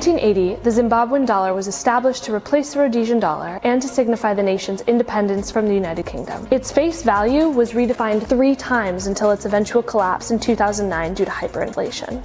1980, the Zimbabwean dollar was established to replace the Rhodesian dollar and to signify the nation's independence from the United Kingdom. Its face value was redefined 3 times until its eventual collapse in 2009 due to hyperinflation.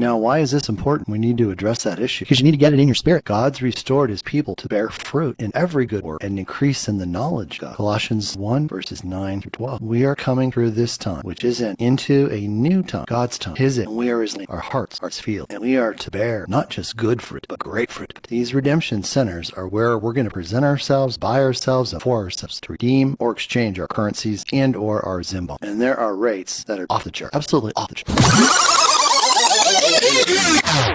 Now, why is this important? We need to address that issue because you need to get it in your spirit. God's restored his people to bear fruit in every good work and increase in the knowledge of God. Colossians 1 verses 9 through 12. We are coming through this time, which isn't into a new time, God's time, his it, and we are his land. Our hearts feel, and we are to bear not just good fruit, but great fruit. These redemption centers are where we're going to present ourselves, by ourselves, and for ourselves to redeem or exchange our currencies and or our Zimbabwe. And there are rates that are off the chart, absolutely off the chart.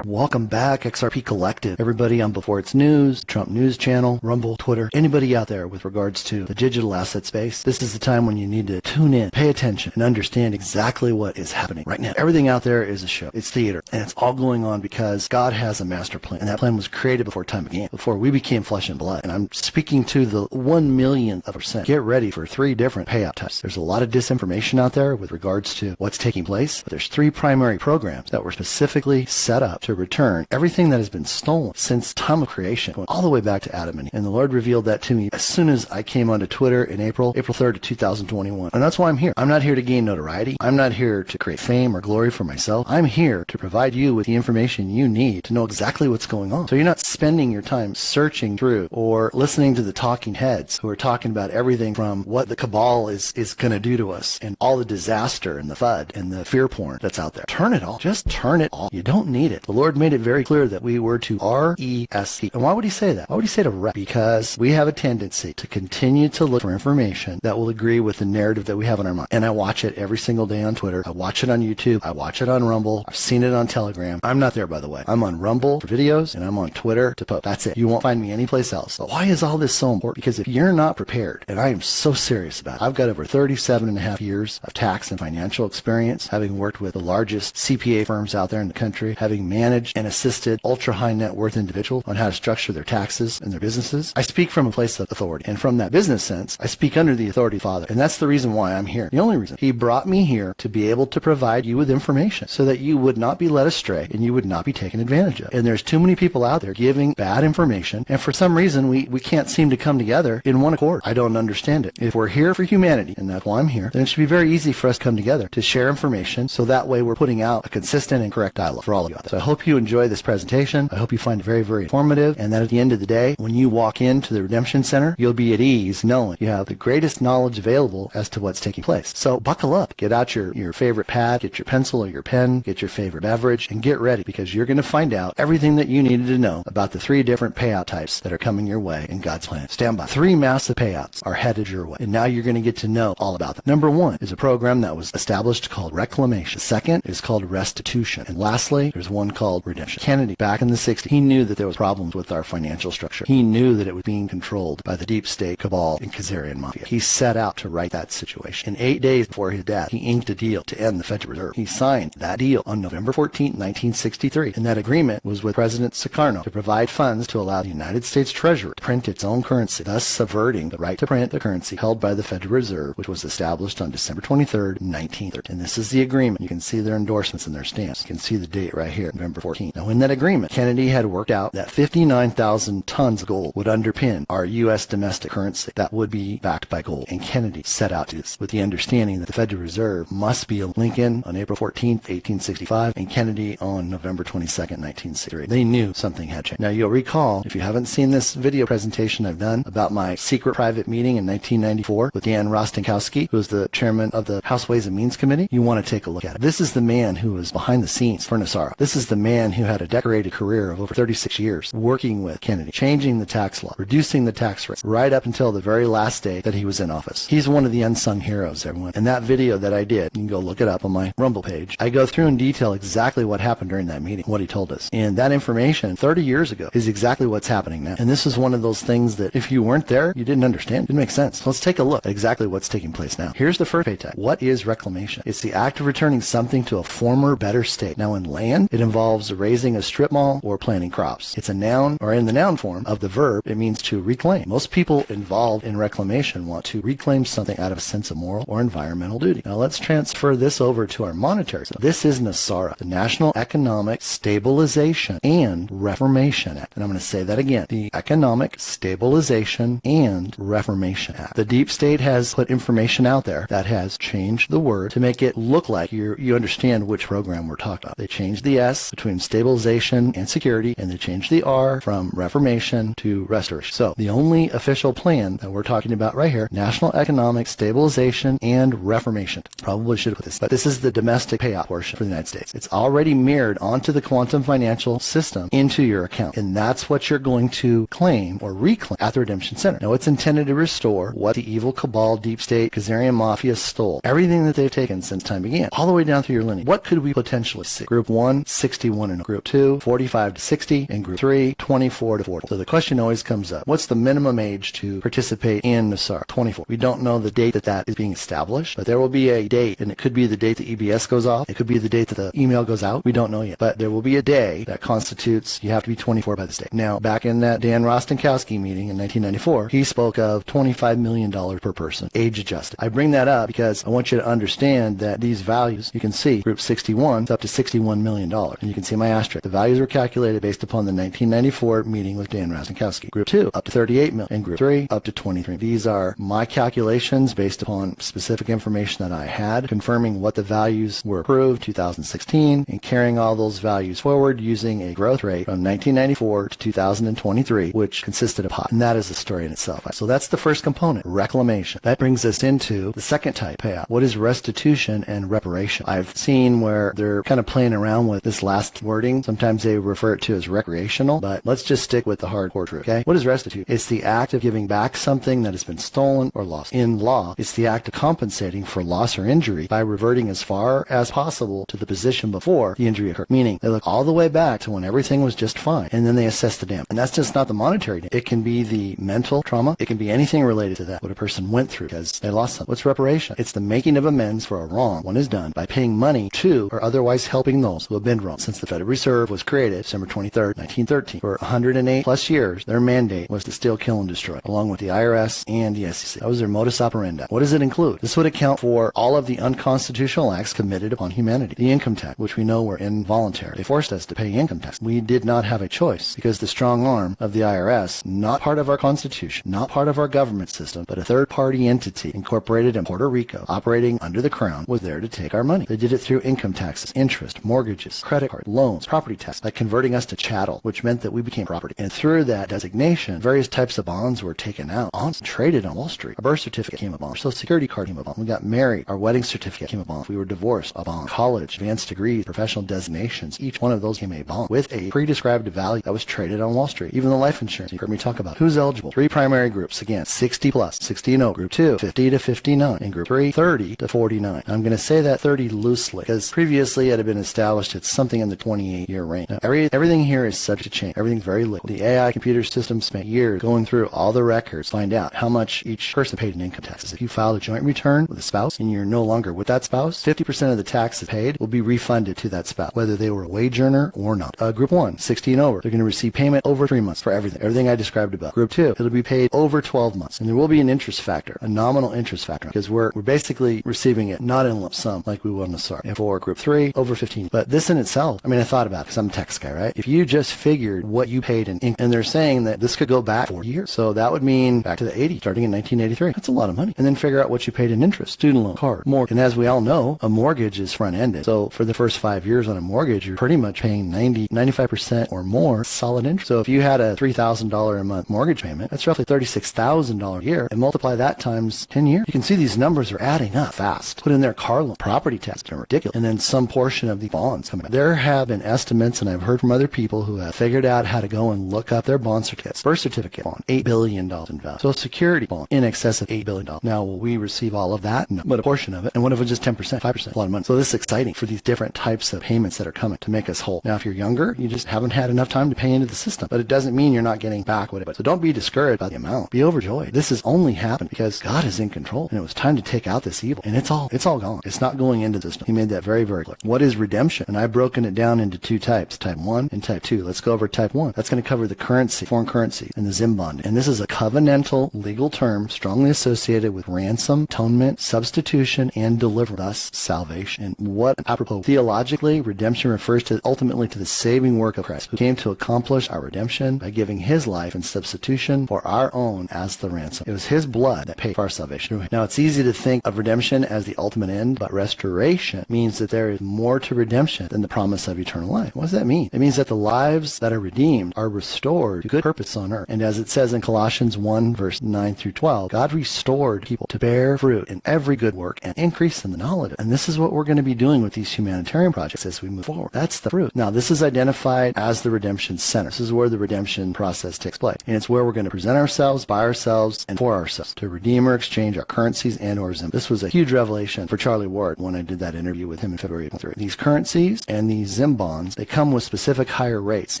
Welcome back, XRP Collective. Everybody on Before It's News, Trump News Channel, Rumble, Twitter, anybody out there with regards to the digital asset space, this is the time when you need to tune in, pay attention, and understand exactly what is happening right now. Everything out there is a show. It's theater. And it's all going on because God has a master plan. And that plan was created before time began, before we became flesh and blood. And I'm speaking to the 1,000,000%. Get ready for 3 different payout types. There's a lot of disinformation out there with regards to what's taking place, but there's 3 primary programs that were specifically set up to return everything that has been stolen since time of creation, going all the way back to Adam and Eve. And the Lord revealed that to me as soon as I came onto Twitter in April 3rd of 2021. And that's why I'm here. I'm not here to gain notoriety. I'm not here to create fame or glory for myself. I'm here to provide you with the information you need to know exactly what's going on. So you're not spending your time searching through or listening to the talking heads who are talking about everything from what the cabal is going to do to us and all the disaster and the FUD and the fear porn that's out there. Turn it off. Just turn it off. You don't need it. The Lord made it very clear that we were to REST. And why would he say that? Why would he say to rest? Because we have a tendency to continue to look for information that will agree with the narrative that we have in our mind. And I watch it every single day on Twitter. I watch it on YouTube. I watch it on Rumble. I've seen it on Telegram. I'm not there, by the way. I'm on Rumble for videos and I'm on Twitter to post. That's it. You won't find me anyplace else. But why is all this so important? Because if you're not prepared, and I am so serious about it, I've got over 37.5 years of tax and financial experience, having worked with the largest CPA firms out there in the country, having managed and assisted ultra high net worth individuals on how to structure their taxes and their businesses. I speak from a place of authority. And from that business sense, I speak under the authority of Father. And that's the reason why I'm here. The only reason. He brought me here to be able to provide you with information so that you would not be led astray and you would not be taken advantage of. And there's too many people out there giving bad information. And for some reason, we can't seem to come together in one accord. I don't understand it. If we're here for humanity, and that's why I'm here, then it should be very easy for us to come together to share information so that way we're putting out a consistent and correct dialogue for all of you out there. So I hope you enjoy this presentation. I hope you find it very, very informative, and that at the end of the day, when you walk into the Redemption Center, you'll be at ease knowing you have the greatest knowledge available as to what's taking place. So buckle up. Get out your favorite pad, get your pencil or your pen, get your favorite beverage, and get ready because you're going to find out everything that you needed to know about the 3 different payout types that are coming your way in God's plan. Stand by. 3 massive payouts are headed your way, and now you're going to get to know all about them. Number 1 is a program that was established called Reclamation. The second is called Restitution. And lastly, there's one called Redemption. Kennedy, back in the 60s, he knew that there was problems with our financial structure. He knew that it was being controlled by the deep state, cabal, and Khazarian mafia. He set out to right that situation. In 8 days before his death, he inked a deal to end the Federal Reserve. He signed that deal on November 14, 1963, and that agreement was with President Sukarno to provide funds to allow the United States Treasury to print its own currency, thus subverting the right to print the currency held by the Federal Reserve, which was established on December 23, 1930. And this is the agreement. You can see their endorsements and their stamps. You can see the date right here, November 14. Now, in that agreement, Kennedy had worked out that 59,000 tons of gold would underpin our U.S. domestic currency that would be backed by gold. And Kennedy set out to this with the understanding that the Federal Reserve must be a Lincoln on April 14, 1865, and Kennedy on November 22, 1963. They knew something had changed. Now, you'll recall, if you haven't seen this video presentation I've done about my secret private meeting in 1994 with Dan Rostenkowski, who was the chairman of the House Ways and Means Committee, you want to take a look at it. This is the man who was behind the scenes for an Nessara. This is the man who had a decorated career of over 36 years working with Kennedy, changing the tax law, reducing the tax rate, right up until the very last day that he was in office. He's one of the unsung heroes, everyone. And that video that I did, you can go look it up on my Rumble page. I go through in detail exactly what happened during that meeting, what he told us. And that information 30 years ago is exactly what's happening now. And this is one of those things that if you weren't there, you didn't understand. It didn't make sense. So let's take a look at exactly what's taking place now. Here's the first pay tag. What is reclamation? It's the act of returning something to a former, better state. Now in land, it involves raising a strip mall or planting crops. It's a noun, or in the noun form of the verb, it means to reclaim. Most people involved in reclamation want to reclaim something out of a sense of moral or environmental duty. Now let's transfer this over to our monetary system. This is NESARA, the National Economic Stabilization and Reformation Act. And I'm going to say that again. The Economic Stabilization and Reformation Act. The deep state has put information out there that has changed the word to make it look like you understand which program we're talking about. They changed the S between stabilization and security, and they changed the R from reformation to restoration. So the only official plan that we're talking about right here, National Economic Stabilization and Reformation. Probably should have put this, but this is the domestic payout portion for the United States. It's already mirrored onto the quantum financial system into your account, and that's what you're going to claim or reclaim at the Redemption Center. Now it's intended to restore what the evil cabal, deep state, Khazarian mafia stole. Everything that they've taken since time began, all the way down through your lineage. What could we potentially see? Group 1, 61 and Group 2, 45 to 60, and Group 3, 24 to 40. So the question always comes up, what's the minimum age to participate in NESARA? 24. We don't know the date that is being established, but there will be a date, and it could be the date the EBS goes off. It could be the date that the email goes out. We don't know yet, but there will be a day that constitutes you have to be 24 by the state. Now, back in that Dan Rostenkowski meeting in 1994, he spoke of $25 million per person, age adjusted. I bring that up because I want you to understand that these values, you can see Group 61 is up to $61 million, and you can see my asterisk. The values were calculated based upon the 1994 meeting with Dan Rostenkowski. Group 2 up to $38 million, and Group 3 up to $23 million. These are my calculations based upon specific information that I had, confirming what the values were approved 2016, and carrying all those values forward using a growth rate from 1994 to 2023, which consisted of pot. And that is a story in itself. So that's the first component, reclamation. That brings us into the second type, payout. What is restitution and reparation? I've seen where they're kind of playing around with this last wording. Sometimes they refer it to as recreational, but let's just stick with the hardcore truth, okay? What is restitution? It's the act of giving back something that has been stolen or lost. In law, it's the act of compensating for loss or injury by reverting as far as possible to the position before the injury occurred. Meaning, they look all the way back to when everything was just fine, and then they assess the damage. And that's just not the monetary damage. It can be the mental trauma. It can be anything related to that, what a person went through because they lost something. What's reparation? It's the making of amends for a wrong one is done by paying money to or otherwise helping those who have been wronged. Since the Federal Reserve was created December 23rd, 1913, for 108 plus years, their mandate was to steal, kill, and destroy, along with the IRS and the SEC. That was their modus operandi. What does it include? This would account for all of the unconstitutional acts committed upon humanity. The income tax, which we know were involuntary. They forced us to pay income tax. We did not have a choice because the strong arm of the IRS, not part of our Constitution, not part of our government system, but a third-party entity incorporated in Puerto Rico, operating under the Crown, was there to take our money. They did it through income taxes, interest, mortgages, credit card, loans, property tax, like converting us to chattel, which meant that we became property. And through that designation, various types of bonds were taken out. Bonds traded on Wall Street. Our birth certificate came a bond. Our Social Security card came a bond. We got married. Our wedding certificate came a bond. We were divorced, a bond. College, advanced degrees, professional designations, each one of those came a bond with a pre-described value that was traded on Wall Street. Even the life insurance, you heard me talk about. Who's eligible? 3 primary groups. Again, 60 plus, 60 and 0. Group 2, 50 to 59. And Group 3, 30 to 49. I'm going to say that 30 loosely because previously it had been established it's something in the 28-year range. Now, everything here is subject to change. Everything's very liquid. The AI computer system spent years going through all the records, find out how much each person paid in income taxes. If you filed a joint return with a spouse and you're no longer with that spouse, 50% of the taxes paid will be refunded to that spouse, whether they were a wage earner or not. Group 1, 60 and over, they're going to receive payment over 3 months for everything I described above. Group 2, it'll be paid over 12 months. And there will be an interest factor, a nominal interest factor, because we're basically receiving it not in lump sum like we will in the SAR. And for Group 3, over 15. But this in itself, I mean, I thought about it because I'm a tax guy, right? If you just figured what you paid in income, and they're saying that this could go back 40 years. So that would mean back to the 80s, starting in 1983. That's a lot of money. And then figure out what you paid in interest, student loan, card, mortgage. And as we all know, a mortgage is front-ended. So for the first 5 years on a mortgage, you're pretty much paying 95% or more solid interest. So if you had a $3,000 a month mortgage payment, that's roughly $36,000 a year, and multiply that times 10 years. You can see these numbers are adding up fast. Put in their car loan, property tax, they're ridiculous. And then some portion of the bond bonds coming out. There have been estimates, and I've heard from other people who have figured out how to go and look up their bond certificates. Birth certificate bond, $8 billion in value. Social Security bond, in excess of $8 billion. Now, will we receive all of that? No, but a portion of it. And what if it's just 10%, 5%? A lot of money. So this is exciting for these different types of payments that are coming to make us whole. Now, if you're younger, you just haven't had enough time to pay into the system. But it doesn't mean you're not getting back what it was. So don't be discouraged by the amount. Be overjoyed. This has only happened because God is in control. And it was time to take out this evil. And it's all gone. It's not going into the system. He made that very, very clear. What is redemption? And I've broken it down into two types, type 1 and type 2. Let's go over type 1. That's going to cover the currency, foreign currency, and the Zim bond. And this is a covenantal legal term strongly associated with ransom, atonement, substitution, and deliverance, thus salvation. And what, apropos, theologically, redemption refers to ultimately to the saving work of Christ, who came to accomplish our redemption by giving his life in substitution for our own as the ransom. It was his blood that paid for our salvation. Now, it's easy to think of redemption as the ultimate end, but restoration means that there is more to redemption than the promise of eternal life. What does that mean? It means that the lives that are redeemed are restored to good purpose on earth. And as it says in Colossians 1, verse 9 through 12, God restored people to bear fruit in every good work and increase in the knowledge. And this is what we're going to be doing with these humanitarian projects as we move forward. That's the fruit. Now, this is identified as the redemption center. This is where the redemption process takes place. And it's where we're going to present ourselves, by ourselves, and for ourselves to redeem or exchange our currencies and or Zim. This was a huge revelation for Charlie Ward when I did that interview with him in February 23. These currencies and these Zim bonds, they come with specific higher rates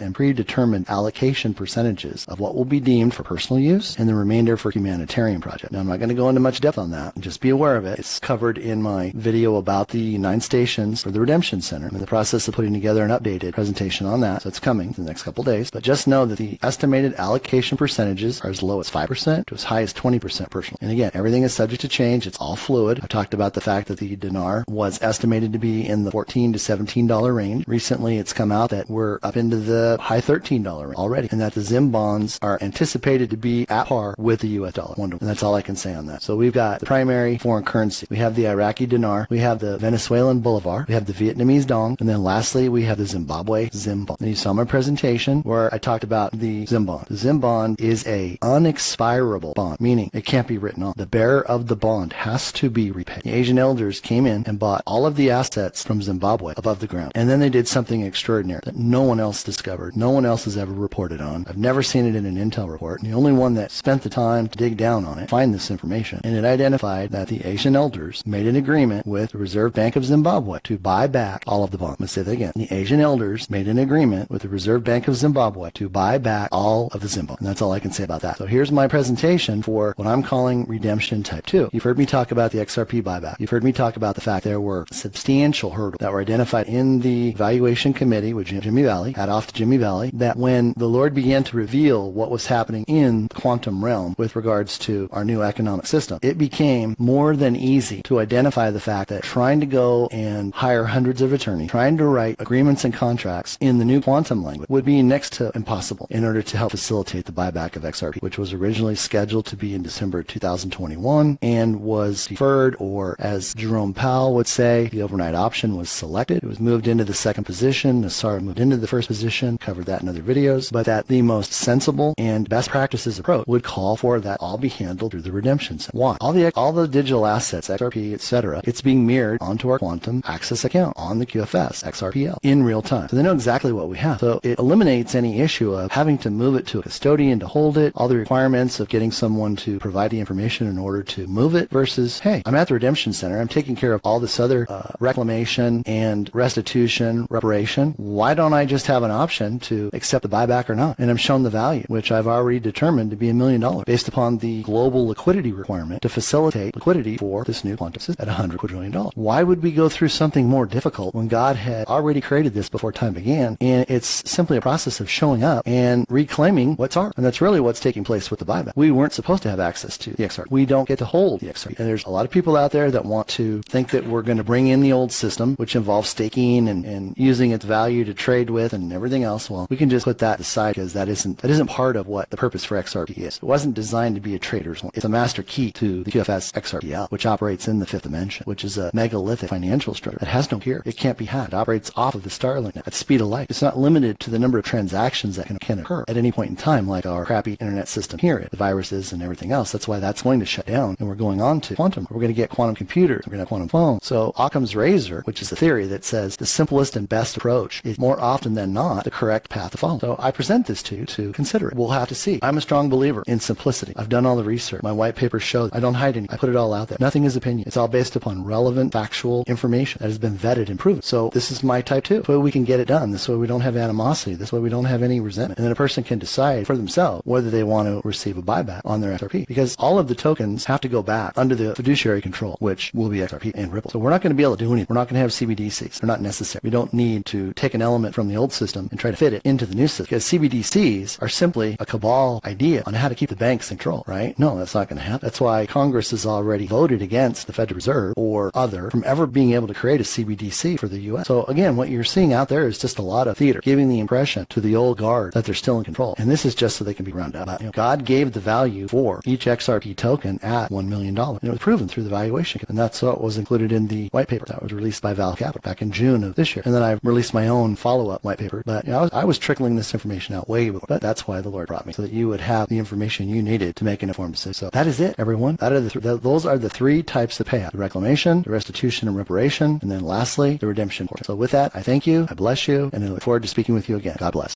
and predetermined allocation percentages of what will be deemed for personal use and the remainder for humanitarian project. Now, I'm not going to go into much depth on that. Just be aware of it. It's covered in my video about the 9 stations for the Redemption Center. I'm in the process of putting together an updated presentation on that, so it's coming in the next couple days. But just know that the estimated allocation percentages are as low as 5% to as high as 20% personal. And again, everything is subject to change. It's all fluid. I've talked about the fact that the dinar was estimated to be in the $14 to $17 range. Recently, it's come out that we're up into the high $13 range already, and that the Zim bonds are anticipated to be at par with the US dollar. Wonderful. And that's all I can say on that. So we've got the primary foreign currency. We have the Iraqi dinar. We have the Venezuelan bolivar. We have the Vietnamese dong. And then lastly, we have the Zimbabwe Zim bond. And you saw my presentation where I talked about the Zim bond. The Zim bond is a unexpirable bond, meaning it can't be written off. The bearer of the bond has to be repaid. The Asian elders came in and bought all of the assets from Zimbabwe above the ground. And then they did something extraordinary that no one else discovered. No one else has ever reported on. I've never seen it in an intel report. And the only one that spent the time to dig down on it, find this information, and it identified that the Asian elders made an agreement with the Reserve Bank of Zimbabwe to buy back all of the bonds. I'm going to say that again. The Asian elders made an agreement with the Reserve Bank of Zimbabwe to buy back all of the Zim bonds. And that's all I can say about that. So here's my presentation for what I'm calling Redemption Type 2. You've heard me talk about the XRP buyback. You've heard me talk about the fact there were substantial hurdles that were identified in the evaluation committee with Jimmy Valley, hat off to Jimmy Valley, that when the Lord began to reveal what was happening in the quantum realm with regards to our new economic system, it became more than easy to identify the fact that trying to go and hire hundreds of attorneys, trying to write agreements and contracts in the new quantum language would be next to impossible in order to help facilitate the buyback of XRP, which was originally scheduled to be in December 2021 and was deferred, or as Jerome Powell would say, the overnight option was selected. It was moved into the second position. Nassar moved into the first position, covered that in other videos, but that the most sensible and best practices approach would call for that all be handled through the redemption center. Why? All the digital assets, XRP, etc., it's being mirrored onto our quantum access account on the QFS, XRPL, in real time. So they know exactly what we have. So it eliminates any issue of having to move it to a custodian to hold it, all the requirements of getting someone to provide the information in order to move it, versus, hey, I'm at the Redemption Center, I'm taking care of all this other reclamation and restitution, reparation. Why don't I just have an option to accept the buyback or not? And I'm shown the value, which I've already determined to be $1 million based upon the global liquidity requirement to facilitate liquidity for this new quantum system at $100 quadrillion. Why would we go through something more difficult when God had already created this before time began? And it's simply a process of showing up and reclaiming what's ours. And that's really what's taking place with the buyback. We weren't supposed to have access to the XRP. We don't get to hold the XRP. And there's a lot of people out there that want to think that we're going to bring in the old system, which involves staking and using its value to trade with and everything else. Well, we can just put that aside, because that isn't part of what the purpose for XRP is. It wasn't designed to be a trader's one. It's a master key to the QFS XRPL, which operates in the fifth dimension, which is a megalithic financial structure that has no peer. It can't be hacked. It operates off of the Starlink at speed of light. It's not limited to the number of transactions that can occur at any point in time, like our crappy internet system here, the viruses and everything else. That's why that's going to shut down, and we're going on to quantum. We're going to get quantum computers. We're going to have quantum phones. So Occam's razor, which is the theory that says says the simplest and best approach is more often than not the correct path to follow. So I present this to you to consider it. We'll have to see. I'm a strong believer in simplicity. I've done all the research. My white paper shows I don't hide any. I put it all out there. Nothing is opinion. It's all based upon relevant, factual information that has been vetted and proven. So this is my type 2. This way we can get it done. This way we don't have animosity. This way we don't have any resentment. And then a person can decide for themselves whether they want to receive a buyback on their XRP. Because all of the tokens have to go back under the fiduciary control, which will be XRP and Ripple. So we're not going to be able to do anything. We're not going to have CBDCs. They're not necessary. We don't need to take an element from the old system and try to fit it into the new system. Because CBDCs are simply a cabal idea on how to keep the banks in control, right? No, that's not going to happen. That's why Congress has already voted against the Federal Reserve or other from ever being able to create a CBDC for the U.S. So again, what you're seeing out there is just a lot of theater, giving the impression to the old guard that they're still in control. And this is just so they can be rounded up. But, God gave the value for each XRP token at $1 million. And it was proven through the valuation. And that's what was included in the white paper that was released by Val Capital back in June of this year. And then I released my own follow-up white paper. But I was trickling this information out way before. But that's why the Lord brought me, so that you would have the information you needed to make an informed decision. So that is it, everyone. Those are the three types of payout: the reclamation, the restitution and reparation, and then lastly, the redemption portion. So with that, I thank you, I bless you, and I look forward to speaking with you again. God bless.